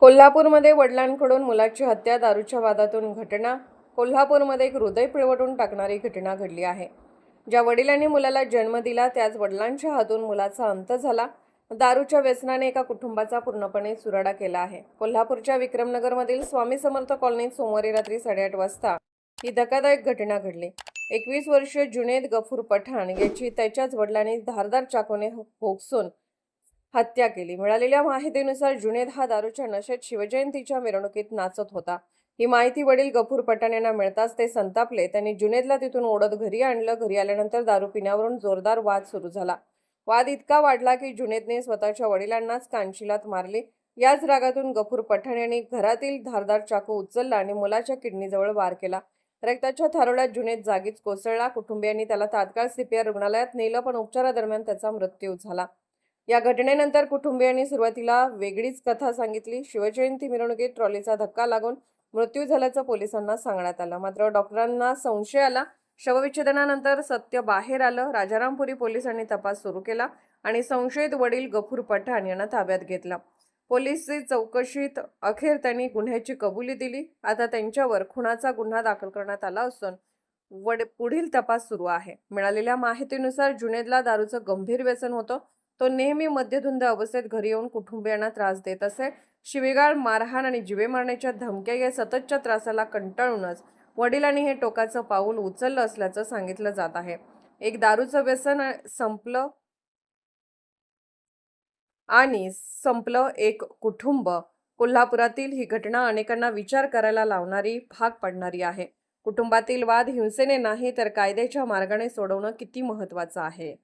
कोल्हापूरमध्ये वडिलांकडून मुलाची हत्या दारूच्या वादातून घटना. कोल्हापूरमध्ये एक हृदय पिळवटून टाकणारी घटना घडली आहे. ज्या वडिलांनी मुलाला जन्म दिला त्याच वडिलांच्या हातून मुलाचा अंत झाला. दारूच्या व्यसनाने एका कुटुंबाचा पूर्णपणे चुराडा केला आहे. कोल्हापूरच्या विक्रमनगरमधील स्वामी समर्थ कॉलनीत सोमवारी रात्री 8:30 वाजता ही धक्कादायक घटना घडली. 21 वर्षीय जुनेद गफूर पठाण याची त्याच्याच वडिलांनी धारदार चाकूने भोगसून हत्या केली. मिळालेल्या माहितीनुसार जुनेद हा दारूच्या नशेत शिवजयंतीच्या मिरवणुकीत नाचत होता. ही माहिती वडील गफूर पठाण यांना मिळताच ते संतापले. त्यांनी जुनेदला तिथून ओढत घरी आणलं. घरी आल्यानंतर दारू पिण्यावरून जोरदार वाद सुरू झाला. वाद इतका वाढला की जुनेदने स्वतःच्या वडिलांनाच कानशिलात मारली. याच रागातून गफूर पठाण यांनी घरातील धारदार चाकू उचलला आणि मुलाच्या किडनीजवळ वार केला. रक्ताच्या थारोळ्यात जुनेद जागीच कोसळला. कुटुंबियांनी त्याला तात्काळ CPR रुग्णालयात नेलं, पण उपचारादरम्यान त्याचा मृत्यू झाला. या घटनेनंतर कुटुंबियांनी सुरुवातीला वेगळीच कथा सांगितली. शिवजयंती मिरवणुकीत ट्रॉलीचा धक्का लागून मृत्यू झाल्याचं पोलिसांना सांगण्यात आलं. मात्र डॉक्टरांना संशय आला. शवविच्छेदनानंतर सत्य बाहेर आलं. राजारामपुरी पोलिसांनी तपास सुरू केला आणि संशयित वडील गफूर पठाण यांना ताब्यात घेतलं. पोलिसी चौकशीत अखेर त्यांनी गुन्ह्याची कबुली दिली. आता त्यांच्यावर खुनाचा गुन्हा दाखल करण्यात आला असून पुढील तपास सुरू आहे. मिळालेल्या माहितीनुसार जुनेदला दारूचं गंभीर व्यसन होतं. तो नेहमी मद्यधुंद अवस्थेत घरी येऊन कुटुंबियांना त्रास देत असे. शिवीगाळ, मारहाण आणि जीवे मारण्याच्या धमक्या या सततच्या त्रासाला कंटाळूनच वडिलांनी हे टोकाचं पाऊल उचललं असल्याचं सांगितलं जात आहे. एक दारूचं व्यसन संपलं एक कुटुंब. कोल्हापुरातील ही घटना अनेकांना विचार करायला लावणारी, भाग पाडणारी आहे. कुटुंबातील वाद हिंसेने नाही तर कायद्याच्या मार्गाने सोडवणं किती महत्त्वाचं आहे.